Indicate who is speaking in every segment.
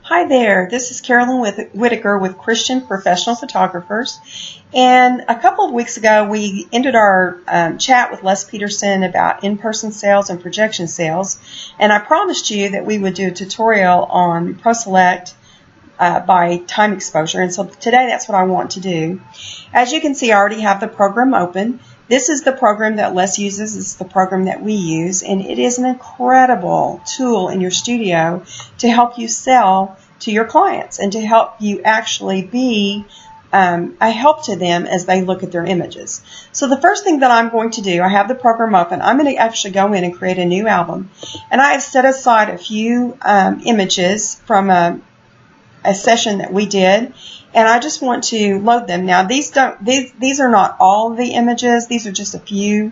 Speaker 1: Hi there, this is Carolyn Whitaker with Christian Professional Photographers, and a couple of weeks ago we ended our chat with Les Peterson about in-person sales and projection sales, and I promised you that we would do a tutorial on Proselect by time exposure, and so today that's what I want to do. As you can see, I already have the program open. This is the program that Les uses. It's the program that we use, and it is an incredible tool in your studio to help you sell to your clients and to help you actually be a help to them as they look at their images. So the first thing that I'm going to do, I have the program open. I'm going to actually go in and create a new album, and I have set aside a few images from a session that we did, and I just want to load them. Now these are not all the images. These are just a few,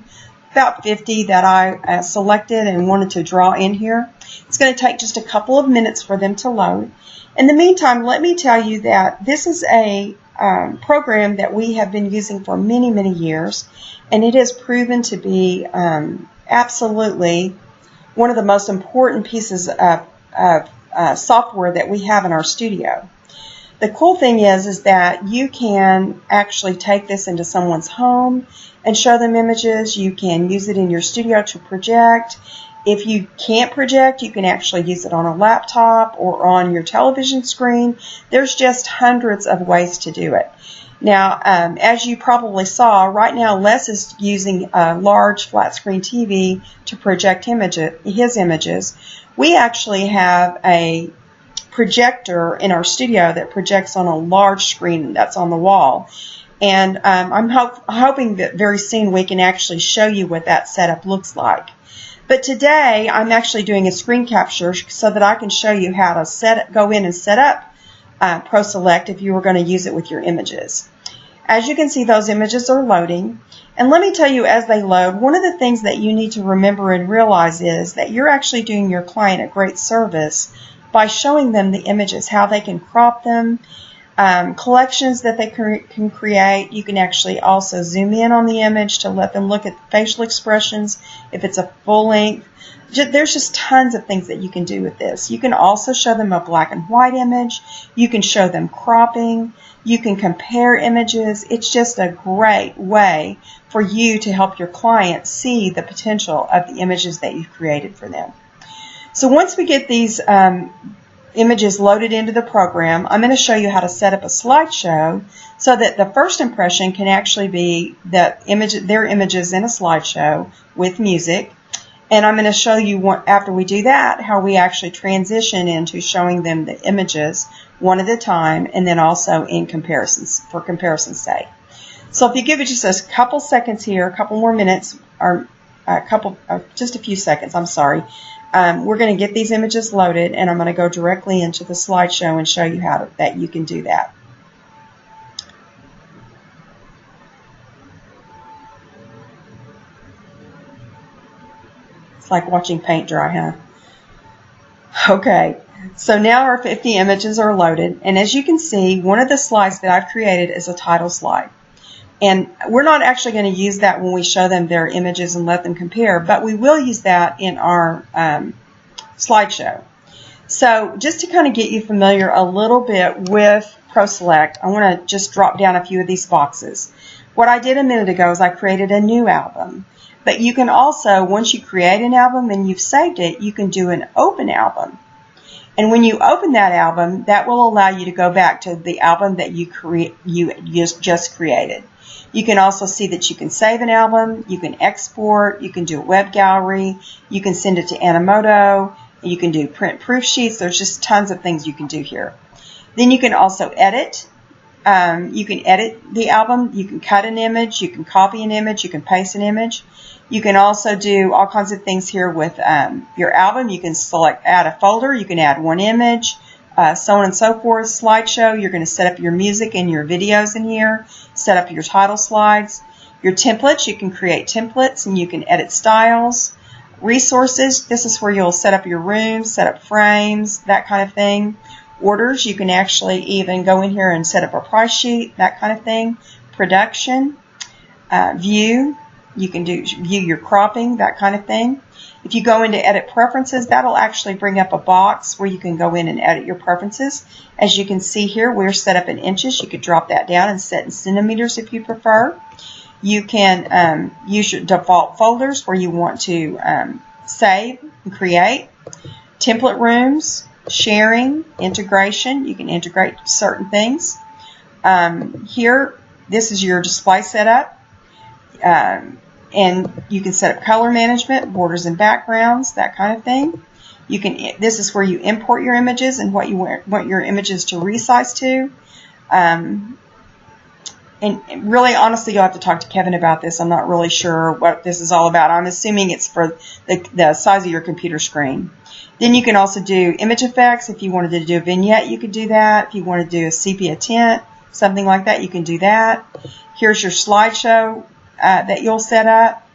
Speaker 1: about 50 that I selected and wanted to draw in here. It's going to take just a couple of minutes for them to load. In the meantime, let me tell you that this is a program that we have been using for many, many years, and it has proven to be absolutely one of the most important pieces of software that we have in our studio. The cool thing is that you can actually take this into someone's home and show them images. You can use it in your studio to project. If you can't project, you can actually use it on a laptop or on your television screen. There's just hundreds of ways to do it. Now, as you probably saw, right now Les is using a large flat screen TV to project his images. We actually have a projector in our studio that projects on a large screen that's on the wall. And I'm hoping that very soon we can actually show you what that setup looks like. But today I'm actually doing a screen capture so that I can show you how to go in and set up Proselect if you were going to use it with your images. As you can see, those images are loading. And let me tell you, as they load, one of the things that you need to remember and realize is that you're actually doing your client a great service by showing them the images, how they can crop them, collections that they can create. You can actually also zoom in on the image to let them look at facial expressions if it's a full length. There's just tons of things that you can do with this. You can also show them a black and white image. You can show them cropping. You can compare images. It's just a great way for you to help your client see the potential of the images that you've created for them. So once we get these images loaded into the program, I'm going to show you how to set up a slideshow so that the first impression can actually be their images in a slideshow with music. And I'm going to show you, after we do that, how we actually transition into showing them the images one at a time, and then also in comparisons, for comparison's sake. So if you give it just a couple seconds here, a couple more minutes, or just a few seconds, I'm sorry, we're going to get these images loaded, and I'm going to go directly into the slideshow and show you how that you can do that. It's like watching paint dry, huh? Okay, so now our 50 images are loaded, and as you can see, one of the slides that I've created is a title slide. And we're not actually going to use that when we show them their images and let them compare, but we will use that in our slideshow. So just to kind of get you familiar a little bit with Proselect, I want to just drop down a few of these boxes. What I did a minute ago is I created a new album. But you can also, once you create an album and you've saved it, you can do an open album. And when you open that album, that will allow you to go back to the album that you just created. You can also see that you can save an album, you can export, you can do a web gallery, you can send it to Animoto, you can do print proof sheets. There's just tons of things you can do here. Then you can also edit. You can edit the album, you can cut an image, you can copy an image, you can paste an image. You can also do all kinds of things here with your album. You can add a folder, you can add one image, so on and so forth. Slideshow, you're going to set up your music and your videos in here, set up your title slides. Your templates, you can create templates and you can edit styles. Resources, this is where you'll set up your rooms, set up frames, that kind of thing. Orders, you can actually even go in here and set up a price sheet, that kind of thing. Production, view, you can view your cropping, that kind of thing. If you go into Edit Preferences, that'll actually bring up a box where you can go in and edit your preferences. As you can see here, we're set up in inches. You could drop that down and set in centimeters if you prefer. You can use your default folders where you want to save and create. Template rooms, sharing, integration. You can integrate certain things. Here, this is your display setup. And you can set up color management, borders and backgrounds, that kind of thing. You can. This is where you import your images and what you want your images to resize to. And really, honestly, you'll have to talk to Kevin about this. I'm not really sure what this is all about. I'm assuming it's for the size of your computer screen. Then you can also do image effects. If you wanted to do a vignette, you could do that. If you want to do a sepia tint, something like that, you can do that. Here's your slideshow that you'll set up.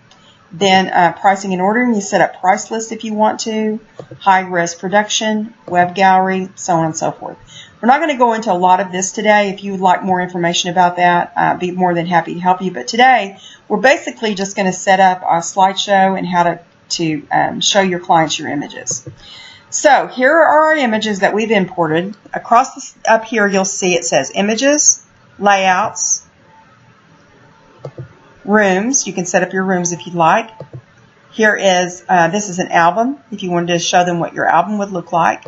Speaker 1: Then pricing and ordering, you set up price lists if you want to. High-res production, web gallery, so on and so forth. We're not going to go into a lot of this today. If you would like more information about that, I'd be more than happy to help you. But today, we're basically just going to set up a slideshow and how to show your clients your images. So here are our images that we've imported. Across up here, you'll see it says Images, Layouts, Rooms. You can set up your rooms if you'd like. Here is, this is an album, if you wanted to show them what your album would look like.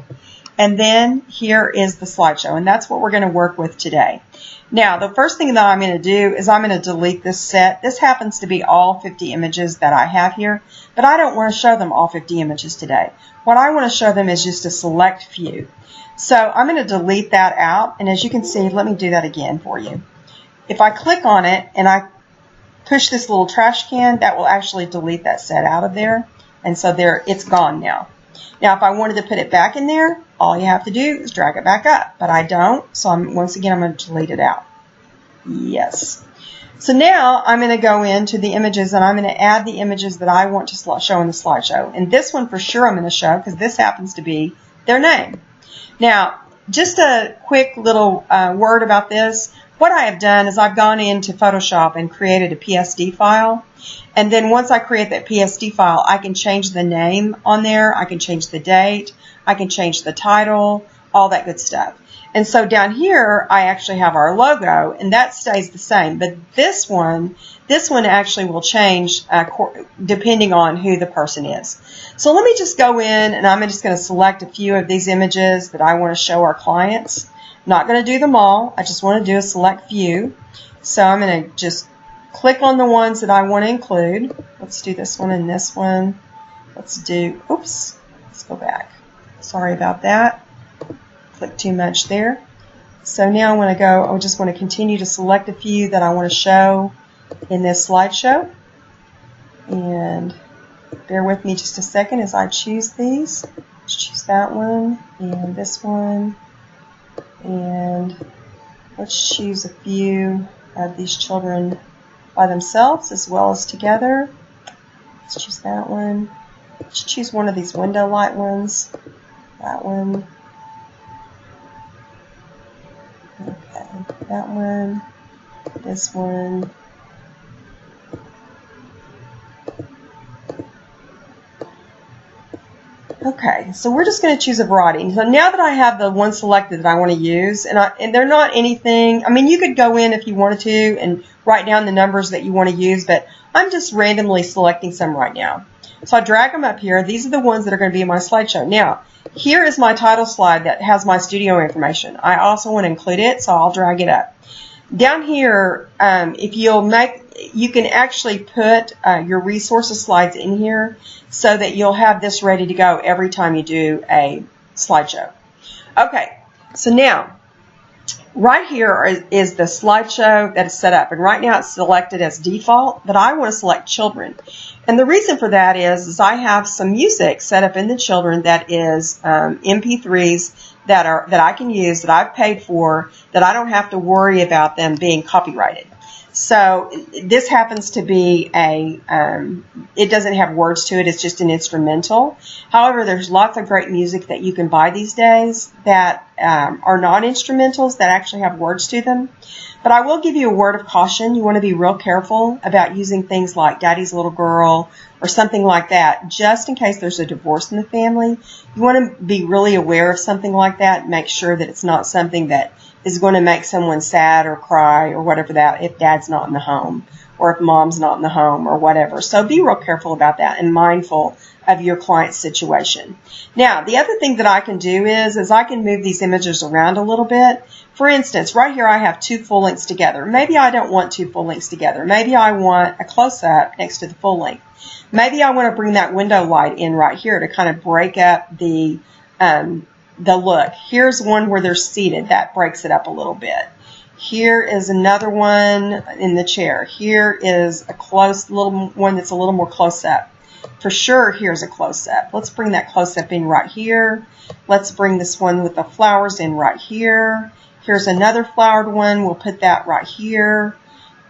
Speaker 1: And then here is the slideshow, and that's what we're going to work with today. Now, the first thing that I'm going to do is I'm going to delete this set. This happens to be all 50 images that I have here, but I don't want to show them all 50 images today. What I want to show them is just a select few. So I'm going to delete that out, and as you can see, let me do that again for you. If I click on it and I push this little trash can, that will actually delete that set out of there, and so there, it's gone now. Now, if I wanted to put it back in there, all you have to do is drag it back up, but I don't, so once again, I'm going to delete it out. Yes. So now I'm going to go into the images, and I'm going to add the images that I want to show in the slideshow. And this one for sure I'm going to show because this happens to be their name. Now, just a quick little word about this. What I have done is I've gone into Photoshop and created a PSD file. And then once I create that PSD file, I can change the name on there. I can change the date. I can change the title, all that good stuff. And so down here, I actually have our logo, and that stays the same. But this one actually will change depending on who the person is. So let me just go in, and I'm just going to select a few of these images that I want to show our clients. I'm not going to do them all. I just want to do a select few. So I'm going to just click on the ones that I want to include. Let's do this one and this one. Let's go back. Sorry about that. Click too much there. So now I just want to continue to select a few that I want to show in this slideshow. And bear with me just a second as I choose these. Let's choose that one and this one. And let's choose a few of these children by themselves as well as together. Let's choose that one. Let's choose one of these window light ones. That one. Okay, that one. This one. Okay, so we're just going to choose a variety. So now that I have the one selected that I want to use, and they're not anything, I mean, you could go in if you wanted to and write down the numbers that you want to use, but I'm just randomly selecting some right now. So I drag them up here. These are the ones that are going to be in my slideshow. Now, here is my title slide that has my studio information. I also want to include it, so I'll drag it up. Down here, if you can actually put your resources slides in here so that you'll have this ready to go every time you do a slideshow. Okay, so now, right here is the slideshow that is set up, and right now it's selected as default, but I want to select children. And the reason for that is I have some music set up in the children that is MP3s that I can use, that I've paid for, that I don't have to worry about them being copyrighted. So this happens to be it doesn't have words to it, it's just an instrumental. However, there's lots of great music that you can buy these days that are non-instrumentals that actually have words to them. But I will give you a word of caution. You want to be real careful about using things like Daddy's Little Girl or something like that, just in case there's a divorce in the family. You want to be really aware of something like that. Make sure that it's not something that is going to make someone sad or cry or whatever that if dad's not in the home or if mom's not in the home or whatever. So be real careful about that and mindful of your client's situation. Now, the other thing that I can do is I can move these images around a little bit. For instance, right here I have two full lengths together. Maybe I don't want two full lengths together. Maybe I want a close-up next to the full length. Maybe I want to bring that window light in right here to kind of break up the look. Here's one where they're seated. That breaks it up a little bit. Here is another one in the chair. Here is a close little one that's a little more close-up. For sure, here's a close-up. Let's bring that close-up in right here. Let's bring this one with the flowers in right here. Here's another flowered one. We'll put that right here.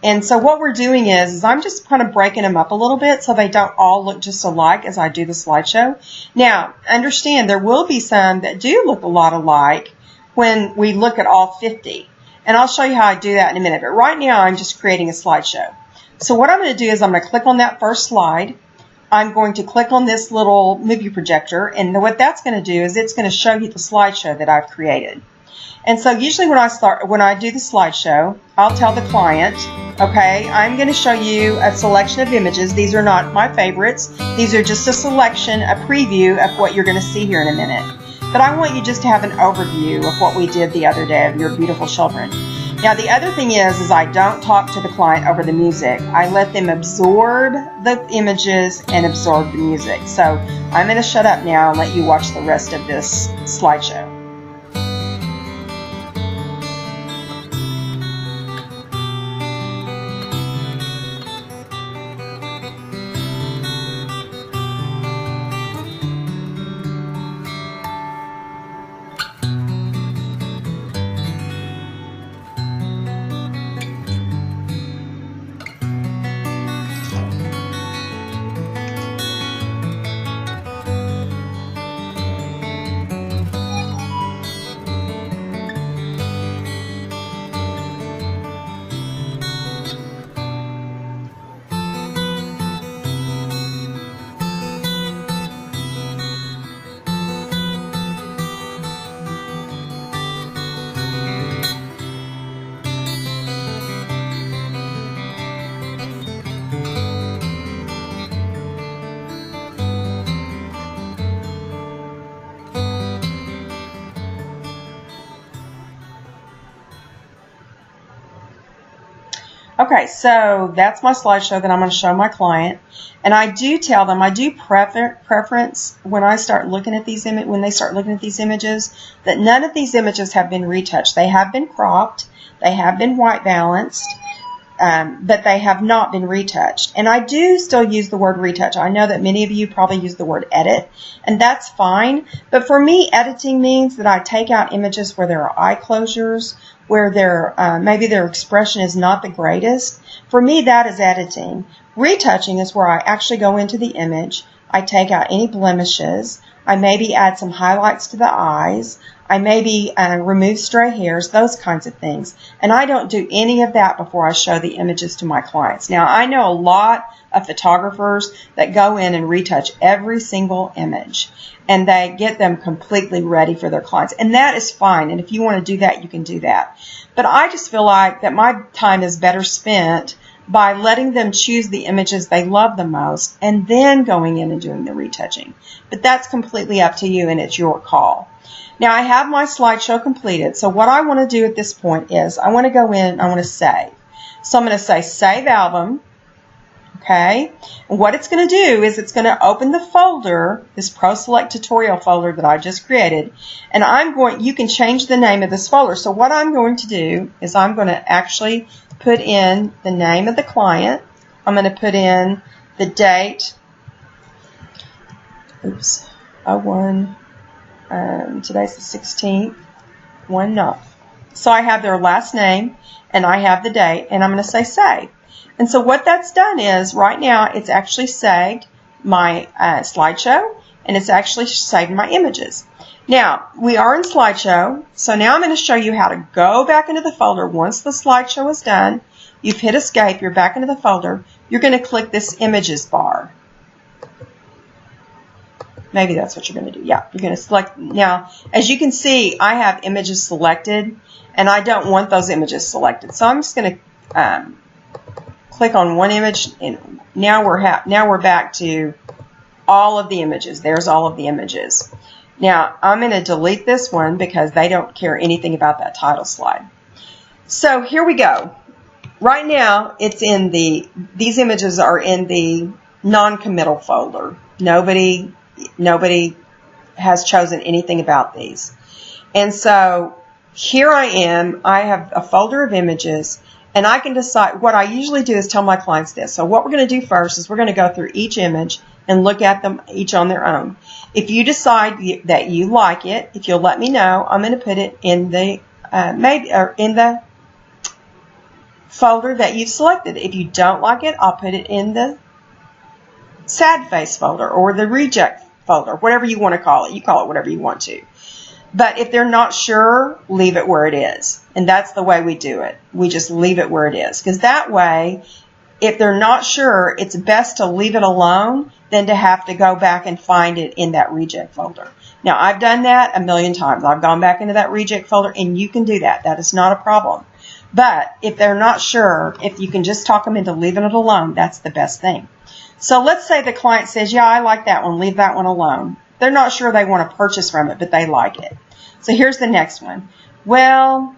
Speaker 1: And so what we're doing is I'm just kind of breaking them up a little bit so they don't all look just alike as I do the slideshow. Now, understand there will be some that do look a lot alike when we look at all 50. And I'll show you how I do that in a minute. But right now, I'm just creating a slideshow. So what I'm going to do is I'm going to click on that first slide. I'm going to click on this little movie projector. And what that's going to do is it's going to show you the slideshow that I've created. And so usually when I do the slideshow, I'll tell the client, okay, I'm going to show you a selection of images. These are not my favorites. These are just a selection, a preview of what you're going to see here in a minute. But I want you just to have an overview of what we did the other day of your beautiful children. Now the other thing is I don't talk to the client over the music. I let them absorb the images and absorb the music. So I'm going to shut up now and let you watch the rest of this slideshow. Okay, so that's my slideshow that I'm going to show my client, and I do tell them, I do preference when I start looking at these when they start looking at these images, that none of these images have been retouched. They have been cropped, they have been white balanced, but they have not been retouched. And I do still use the word retouch. I know that many of you probably use the word edit, and that's fine. But for me, editing means that I take out images where there are eye closures, where maybe their expression is not the greatest. For me, that is editing. Retouching is where I actually go into the image. I take out any blemishes. I maybe add some highlights to the eyes. I maybe remove stray hairs, those kinds of things. And I don't do any of that before I show the images to my clients. Now, I know a lot of photographers that go in and retouch every single image, and they get them completely ready for their clients. And that is fine. And if you want to do that, you can do that. But I just feel like that my time is better spent by letting them choose the images they love the most and then going in and doing the retouching. But that's completely up to you, and it's your call. Now, I have my slideshow completed, so what I want to do at this point is I want to go in and I want to save. So I'm going to say Save Album, okay? And what it's going to do is it's going to open the folder, this Proselect tutorial folder that I just created, and you can change the name of this folder. So what I'm going to do is I'm going to actually put in the name of the client. I'm going to put in the date, oops, 01. Today's the 16th, 1-9. So I have their last name, and I have the date, and I'm going to say save. And so what that's done is, right now, it's actually saved my slideshow, and it's actually saved my images. Now, we are in slideshow, so now I'm going to show you how to go back into the folder. Once the slideshow is done, you've hit escape, you're back into the folder, you're going to click this images bar. Maybe that's what you're going to do. Yeah, you're going to select. Now, as you can see, I have images selected, and I don't want those images selected. So I'm just going to click on one image, and now we're back to all of the images. There's all of the images. Now, I'm going to delete this one because they don't care anything about that title slide. So here we go. Right now, it's in these images are in the non-committal folder. Nobody has chosen anything about these. And so here I am. I have a folder of images, and I can decide. What I usually do is tell my clients this. So what we're going to do first is we're going to go through each image and look at them each on their own. If you decide that you like it, if you'll let me know, I'm going to put it in the in the folder that you've selected. If you don't like it, I'll put it in the sad face folder or the reject folder, whatever you want to call it. You call it whatever you want to. But if they're not sure, leave it where it is. And that's the way we do it. We just leave it where it is. Because that way, if they're not sure, it's best to leave it alone than to have to go back and find it in that reject folder. Now, I've done that a million times. I've gone back into that reject folder, and you can do that. That is not a problem. But if they're not sure, if you can just talk them into leaving it alone, that's the best thing. So let's say the client says, yeah, I like that one. Leave that one alone. They're not sure they want to purchase from it, but they like it. So here's the next one. Well,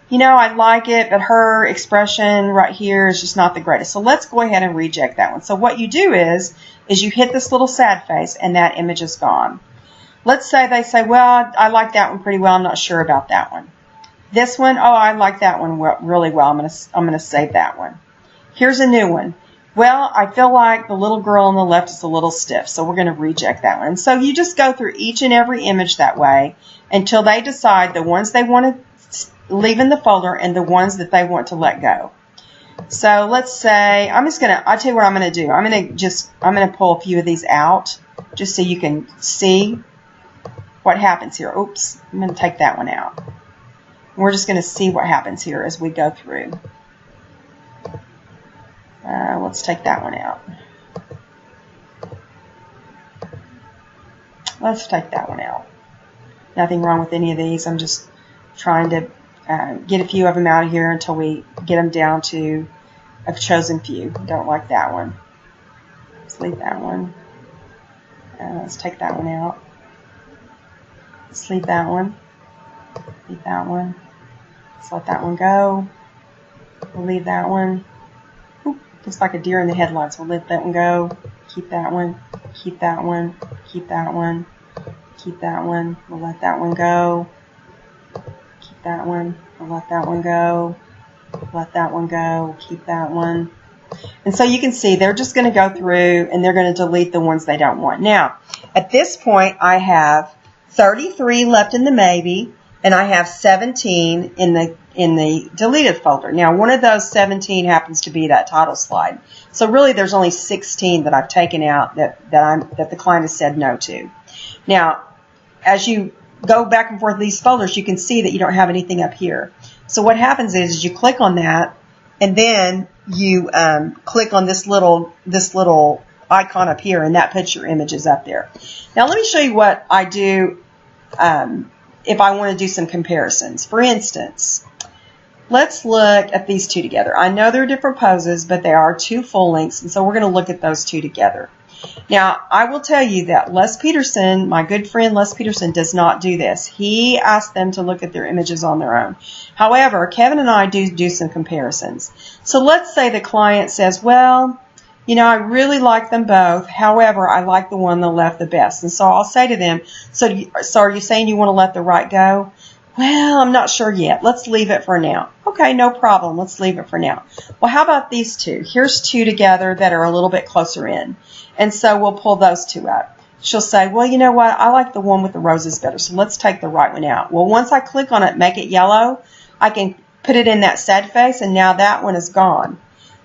Speaker 1: you know, I like it, but her expression right here is just not the greatest. So let's go ahead and reject that one. So what you do is you hit this little sad face, and that image is gone. Let's say they say, well, I like that one pretty well. I'm not sure about that one. This one, oh, I like that one really well. I'm going to save that one. Here's a new one. Well, I feel like the little girl on the left is a little stiff, so we're going to reject that one. And so you just go through each and every image that way until they decide the ones they want to leave in the folder and the ones that they want to let go. So let's say I'll tell you what I'm going to do. I'm going to pull a few of these out just so you can see what happens here. Oops, I'm going to take that one out. We're just going to see what happens here as we go through. Let's take that one out. Let's take that one out. Nothing wrong with any of these. I'm just trying to get a few of them out of here until we get them down to a chosen few. Don't like that one. Let's leave that one. Let's take that one out. Let's leave that one. Leave that one. Let's let that one go. We'll leave that one. Oop, looks like a deer in the headlights. We'll let that one go. Keep that one. Keep that one. Keep that one. Keep that one. We'll let that one go. Keep that one. We'll let that one go. Let that one go. Keep that one. And so you can see they're just going to go through and they're going to delete the ones they don't want. Now, at this point, I have 33 left in the maybe, and I have 17 in the deleted folder. Now, one of those 17 happens to be that title slide. So really, there's only 16 that I've taken out that the client has said no to. Now, as you go back and forth these folders, you can see that you don't have anything up here. So what happens is you click on that, and then you click on this little icon up here, and that puts your images up there. Now, let me show you what I do if I want to do some comparisons. For instance, let's look at these two together. I know they're different poses, but they are two full lengths, and so we're going to look at those two together. Now, I will tell you that Les Peterson, my good friend Les Peterson, does not do this. He asks them to look at their images on their own. However, Kevin and I do some comparisons. So let's say the client says, well, you know, I really like them both. However, I like the one on the left the best. And so I'll say to them, so are you saying you want to let the right go? Well, I'm not sure yet. Let's leave it for now. Okay, no problem. Let's leave it for now. Well, how about these two? Here's two together that are a little bit closer in. And so we'll pull those two up. She'll say, well, you know what? I like the one with the roses better, so let's take the right one out. Well, once I click on it, make it yellow, I can put it in that sad face, and now that one is gone.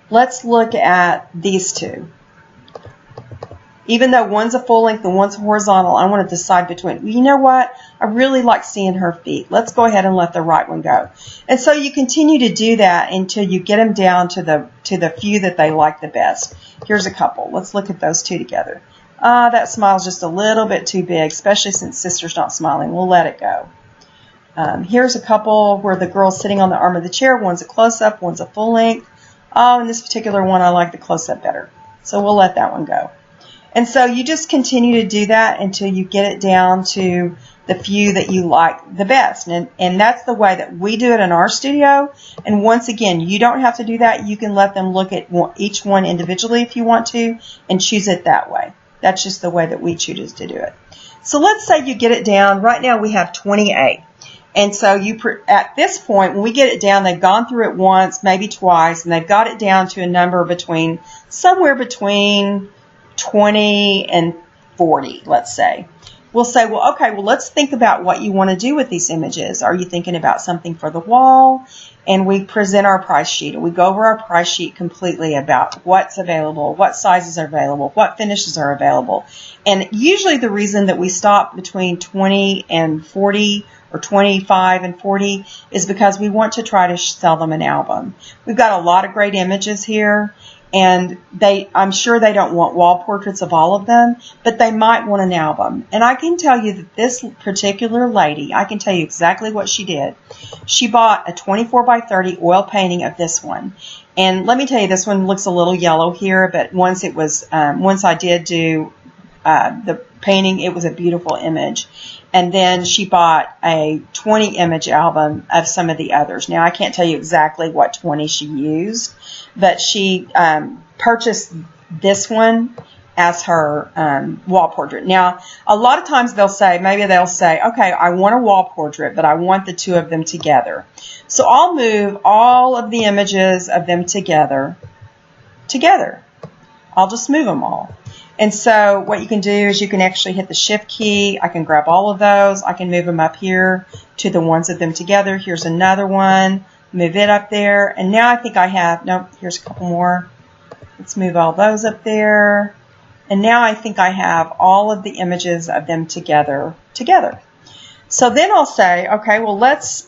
Speaker 1: Let's look at these two. Even though one's a full length and one's horizontal, I want to decide between. You know what? I really like seeing her feet. Let's go ahead and let the right one go. And so you continue to do that until you get them down to the few that they like the best. Here's a couple. Let's look at those two together. That smile's just a little bit too big, especially since sister's not smiling. We'll let it go. Here's a couple where the girl's sitting on the arm of the chair. One's a close-up, one's a full length. Oh, in this particular one, I like the close-up better. So we'll let that one go. And so you just continue to do that until you get it down to the few that you like the best. And that's the way that we do it in our studio. And once again, you don't have to do that. You can let them look at each one individually if you want to and choose it that way. That's just the way that we choose to do it. So let's say you get it down. Right now we have 28. And so at this point, when we get it down, they've gone through it once, maybe twice, and they've got it down to a number somewhere between 20 and 40, let's say. We'll say, well, okay, well, let's think about what you want to do with these images. Are you thinking about something for the wall? And we present our price sheet. We go over our price sheet completely about what's available, what sizes are available, what finishes are available. And usually the reason that we stop between 20 and 40 or 25 and 40 is because we want to try to sell them an album. We've got a lot of great images here. And I'm sure they don't want wall portraits of all of them, but they might want an album. And I can tell you that this particular lady, I can tell you exactly what she did. She bought a 24 by 30 oil painting of this one. And let me tell you, this one looks a little yellow here, but once I did do the painting, it was a beautiful image. And then she bought a 20 image album of some of the others. Now, I can't tell you exactly what 20 she used, but she purchased this one as her wall portrait. Now, a lot of times maybe they'll say, okay, I want a wall portrait, but I want the two of them together. So I'll move all of the images of them together. I'll just move them all. And so what you can do is you can actually hit the shift key. I can grab all of those. I can move them up here to the ones of them together. Here's another one. Move it up there. And now I think I have, nope, here's a couple more. Let's move all those up there. And now I think I have all of the images of them together. So then I'll say, okay, well, let's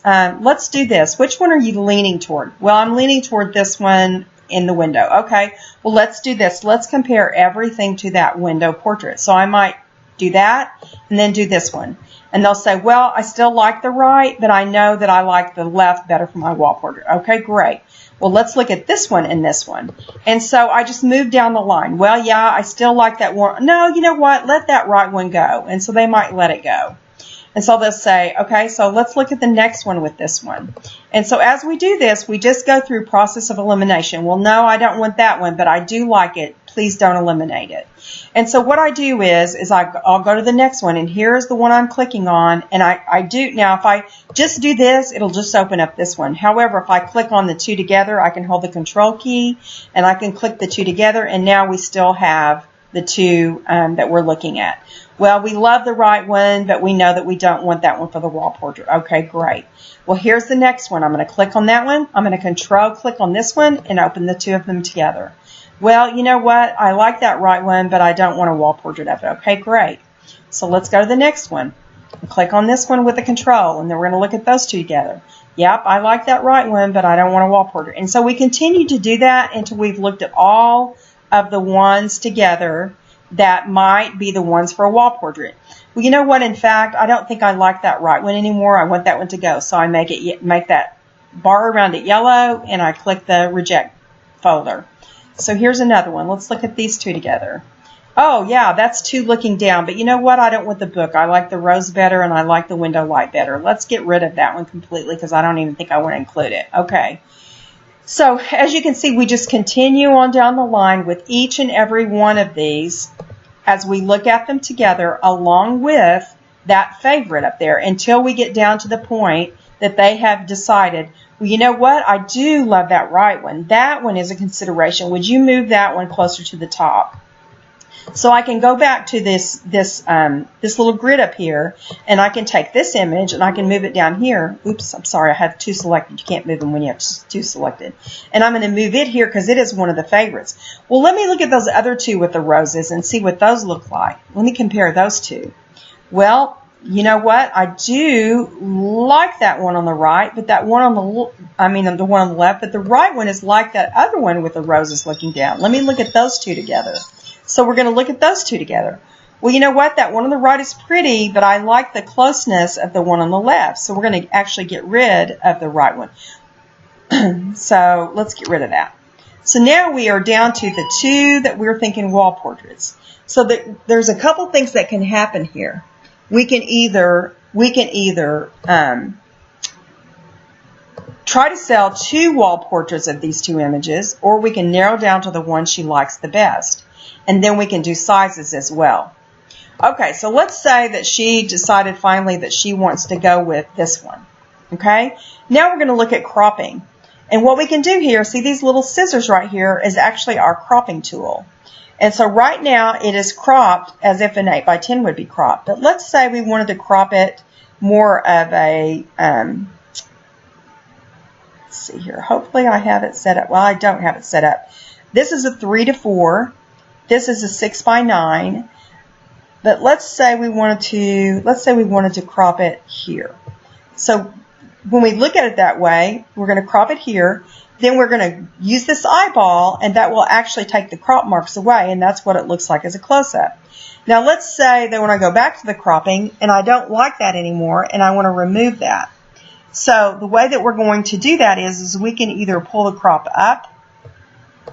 Speaker 1: do this. Which one are you leaning toward? Well, I'm leaning toward this one in the window. Okay, well, let's do this. Let's compare everything to that window portrait. So I might do that and then do this one. And they'll say, well, I still like the right, but I know that I like the left better for my wall portrait. Okay, great. Well, let's look at this one and this one. And so I just moved down the line. Well, yeah, I still like that one. No, you know what? Let that right one go. And so they might let it go. And so they'll say, okay, so let's look at the next one with this one. And so as we do this, we just go through process of elimination. Well, no, I don't want that one, but I do like it. Please don't eliminate it. And so what I do is I'll go to the next one, and here's the one I'm clicking on. And I do, now if I just do this, it'll just open up this one. However, if I click on the two together, I can hold the control key, and I can click the two together, and now we still have the two that we're looking at. Well, we love the right one, but we know that we don't want that one for the wall portrait. Okay, great. Well, here's the next one. I'm going to click on that one. I'm going to control click on this one and open the two of them together. Well, you know what? I like that right one, but I don't want a wall portrait of it. Okay, great. So let's go to the next one. Click on this one with the control, and then we're going to look at those two together. Yep, I like that right one, but I don't want a wall portrait. And so we continue to do that until we've looked at all of the ones together that might be the ones for a wall portrait. Well, you know what? In fact, I don't think I like that right one anymore. I want that one to go. So I make that bar around it yellow, and I click the reject folder. So here's another one. Let's look at these two together. Oh, yeah, that's two looking down. But you know what? I don't want the book. I like the rose better, and I like the window light better. Let's get rid of that one completely because I don't even think I want to include it. Okay. So as you can see, we just continue on down the line with each and every one of these as we look at them together along with that favorite up there until we get down to the point that they have decided, well, you know what? I do love that right one. That one is a consideration. Would you move that one closer to the top? So I can go back to this little grid up here, and I can take this image and I can move it down here. Oops, I'm sorry, I have two selected. You can't move them when you have two selected. And I'm going to move it here because it is one of the favorites. Well, let me look at those other two with the roses and see what those look like. Let me compare those two. Well, you know what? I do like that one on the right, but that one on the one on the left, but the right one is like that other one with the roses looking down. Let me look at those two together. So we're going to look at those two together. Well, you know what? That one on the right is pretty, but I like the closeness of the one on the left. So we're going to actually get rid of the right one. So let's get rid of that. So now we are down to the two that we're thinking wall portraits. So there's a couple things that can happen here. We can either try to sell two wall portraits of these two images, or we can narrow down to the one she likes the best. And then we can do sizes as well. Okay, so let's say that she decided finally that she wants to go with this one. Okay, now we're going to look at cropping. And what we can do here, see these little scissors right here, is actually our cropping tool. And so right now it is cropped as if an 8 by 10 would be cropped. But let's say we wanted to crop it more of a, let's see here, hopefully I have it set up. Well, I don't have it set up. This is a 3 to 4. This is a 6 by 9. But let's say we wanted to crop it here. So when we look at it that way, we're going to crop it here. Then we're going to use this eyeball, and that will actually take the crop marks away, and that's what it looks like as a close-up. Now let's say that when I go back to the cropping, and I don't like that anymore, and I want to remove that. So the way that we're going to do that is we can either pull the crop up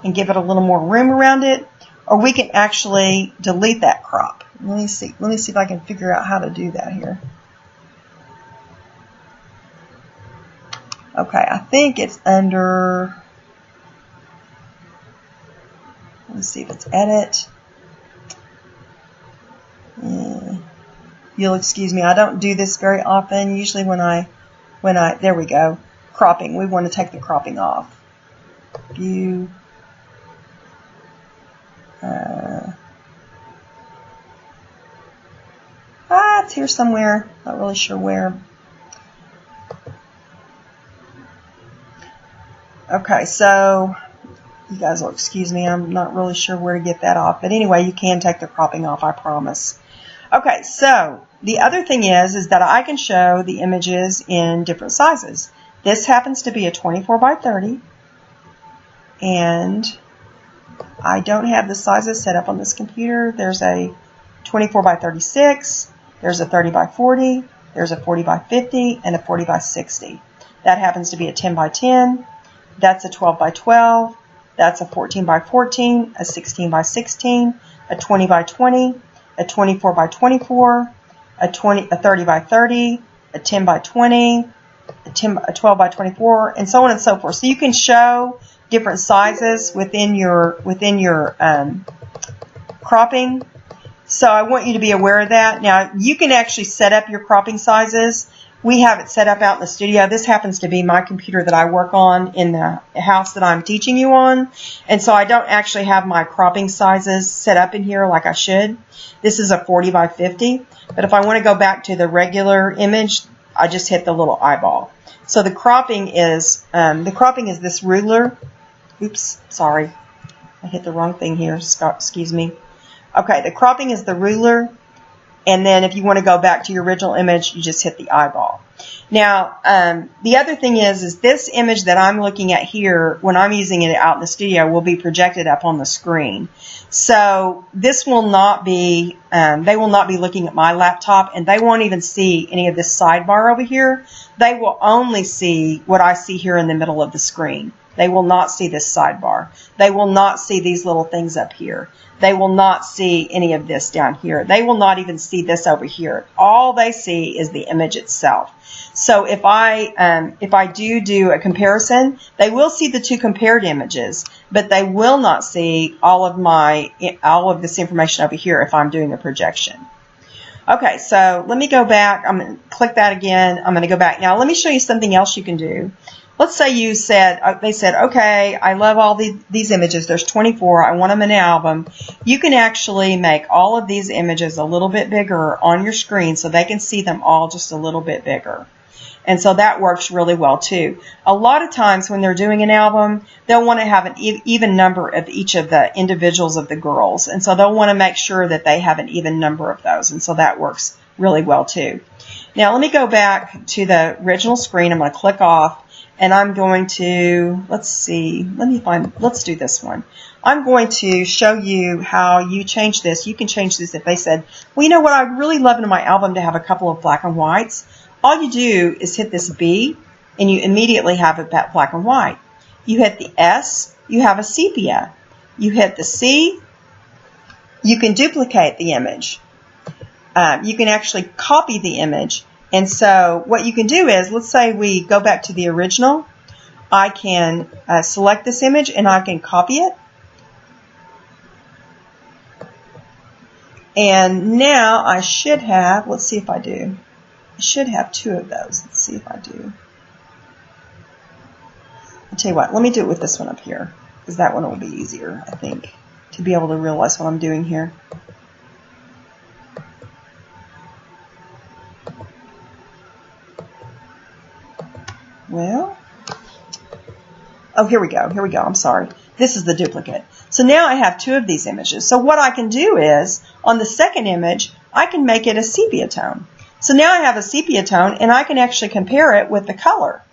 Speaker 1: and give it a little more room around it, or we can actually delete that crop. Let me see if I can figure out how to do that here. Okay, I think it's under, let's see if it's edit. You'll excuse me, I don't do this very often. Usually when I, there we go, cropping. We want to take the cropping off. View. It's here somewhere. Not really sure where. Okay, so you guys will excuse me. I'm not really sure where to get that off. But anyway, you can take the cropping off, I promise. Okay, so the other thing is that I can show the images in different sizes. This happens to be a 24 by 30. And I don't have the sizes set up on this computer. There's a 24 by 36. There's a 30 by 40. There's a 40 by 50 and a 40 by 60. That happens to be a 10 by 10. That's a 12 by 12. That's a 14 by 14, a 16 by 16, a 20 by 20, a 24 by 24, a 30 by 30, a 10 by 20, a 12 by 24, and so on and so forth. So you can show different sizes within your cropping. So I want you to be aware of that. Now you can actually set up your cropping sizes. We have it set up out in the studio. This happens to be my computer that I work on in the house that I'm teaching you on. And so I don't actually have my cropping sizes set up in here like I should. This is a 40 by 50. But if I want to go back to the regular image, I just hit the little eyeball. So the cropping is this ruler. Oops, sorry. I hit the wrong thing here. Excuse me. Okay, the cropping is the ruler. And then if you want to go back to your original image, you just hit the eyeball. Now, the other thing is this image that I'm looking at here, when I'm using it out in the studio, will be projected up on the screen. So this will not be, they will not be looking at my laptop, and they won't even see any of this sidebar over here. They will only see what I see here in the middle of the screen. They will not see this sidebar. They will not see these little things up here. They will not see any of this down here. They will not even see this over here. All they see is the image itself. So if I do a comparison, they will see the two compared images, but they will not see all of this information over here if I'm doing a projection. Okay, so let me go back. I'm going to click that again. I'm going to go back. Now let me show you something else you can do. Let's say they said, okay, I love all these images. There's 24. I want them in an album. You can actually make all of these images a little bit bigger on your screen so they can see them all just a little bit bigger. And so that works really well too. A lot of times when they're doing an album, they'll want to have an even number of each of the individuals of the girls. And so they'll want to make sure that they have an even number of those. And so that works really well too. Now let me go back to the original screen. I'm going to click off, and I'm going to, let's do this one. I'm going to show you how you change this. You can change this if they said, well, you know what, I'd really love in my album to have a couple of black and whites. All you do is hit this B, and you immediately have it black and white. You hit the S, you have a sepia. You hit the C, you can duplicate the image. You can actually copy the image. And so what you can do is, let's say we go back to the original. I can select this image and I can copy it. And now I should have, let's see if I do. I should have 2 of those. Let's see if I do. I'll tell you what, let me do it with this one up here, because that one will be easier, I think, to be able to realize what I'm doing here. Well, oh, here we go. Here we go. I'm sorry. This is the duplicate. So now I have 2 of these images. So what I can do is, on the second image, I can make it a sepia tone. So now I have a sepia tone, and I can actually compare it with the color.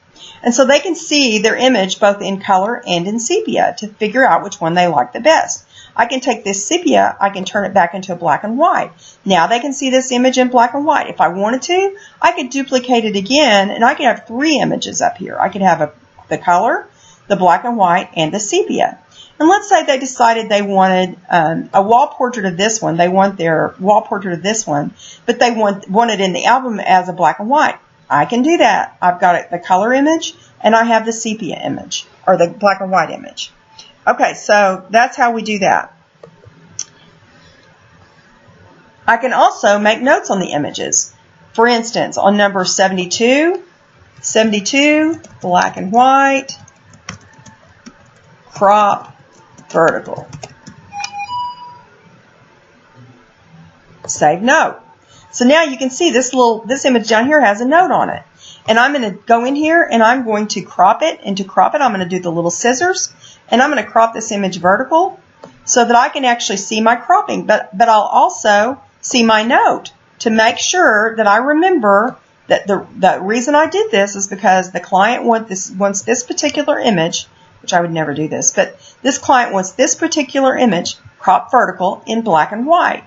Speaker 1: And so they can see their image both in color and in sepia to figure out which one they like the best. I can take this sepia, I can turn it back into a black and white. Now they can see this image in black and white. If I wanted to, I could duplicate it again, and I could have 3 images up here. I could have the color, the black and white, and the sepia. And let's say they decided they wanted a wall portrait of this one. They want their wall portrait of this one, but they want it in the album as a black and white. I can do that. I've got the color image, and I have the sepia image, or the black and white image. Okay, so that's how we do that. I can also make notes on the images. For instance, on number 72, black and white, crop, vertical. Save note. So now you can see this image down here has a note on it. And I'm going to go in here and I'm going to crop it. And to crop it, I'm going to do the little scissors. And I'm going to crop this image vertical so that I can actually see my cropping. But I'll also see my note to make sure that I remember that the reason I did this is because the client wants this particular image, which I would never do this, but this client wants this particular image cropped vertical in black and white.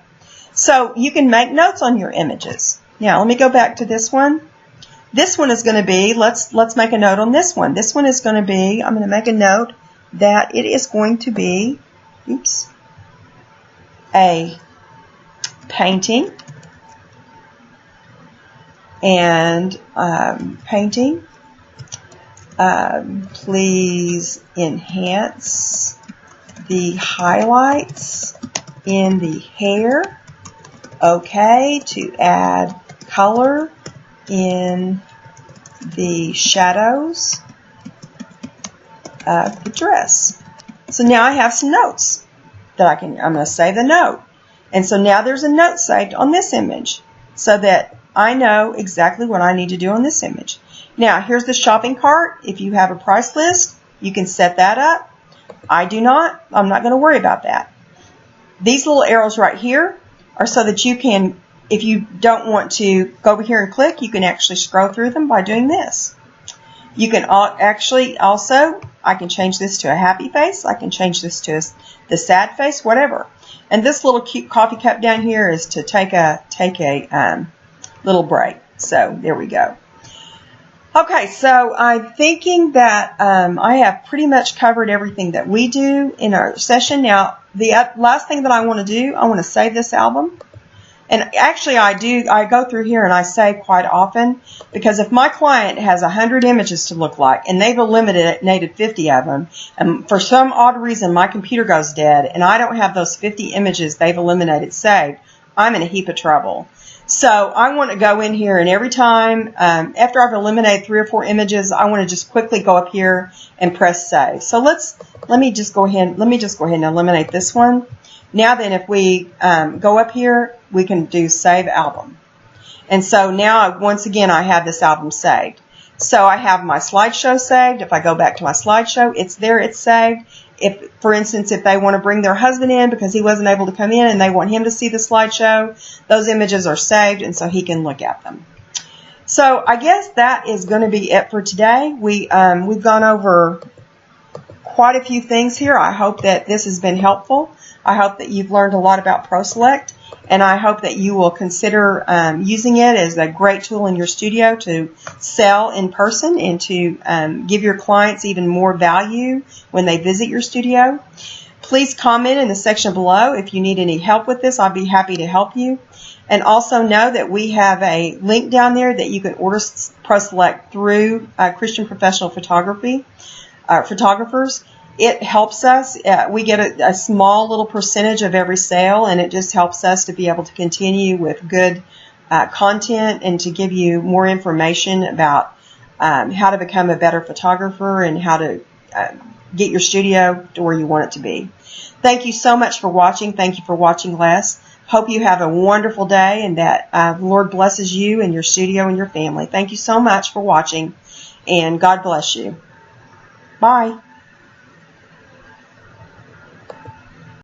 Speaker 1: So you can make notes on your images. Now let me go back to this one. This one is going to be, let's make a note on this one. This one is going to be, I'm going to make a note that it is going to be, a painting. And painting. Please enhance the highlights in the hair. Okay, to add color in the shadows of the dress. So now I have some notes that I'm going to save the note. And so now there's a note saved on this image so that I know exactly what I need to do on this image. Now, here's the shopping cart. If you have a price list, you can set that up. I do not. I'm not going to worry about that. These little arrows right here are so that you can, if you don't want to go over here and click, you can actually scroll through them by doing this. You can actually also, I can change this to a happy face. I can change this to the sad face, whatever. And this little cute coffee cup down here is to take a little break. So there we go. Okay, so I'm thinking that I have pretty much covered everything that we do in our session. Now, the last thing that I want to do, I want to save this album. And actually I go through here and I save quite often, because if my client has 100 images to look like and they've eliminated 50 of them, and for some odd reason my computer goes dead and I don't have those 50 images they've eliminated saved, I'm in a heap of trouble. So I want to go in here, and every time after I've eliminated 3 or 4 images, I want to just quickly go up here and press save. So let me just go ahead and eliminate this one. Now then, if we go up here, we can do save album. And so now once again I have this album saved. So I have my slideshow saved. If I go back to my slideshow, it's there, it's saved. if, for instance, if they want to bring their husband in because he wasn't able to come in and they want him to see the slideshow, those images are saved and so he can look at them. So I guess that is going to be it for today. We've gone over quite a few things here. I hope that this has been helpful. I hope that you've learned a lot about Proselect, and I hope that you will consider using it as a great tool in your studio to sell in person and to give your clients even more value when they visit your studio. Please comment in the section below if you need any help with this. I'll be happy to help you. And also know that we have a link down there that you can order Proselect through Christian Professional Photographers. It helps us. We get a small little percentage of every sale, and it just helps us to be able to continue with good content and to give you more information about how to become a better photographer and how to get your studio to where you want it to be. Thank you so much for watching. Thank you for watching, Les. Hope you have a wonderful day and that the Lord blesses you and your studio and your family. Thank you so much for watching, and God bless you. Bye.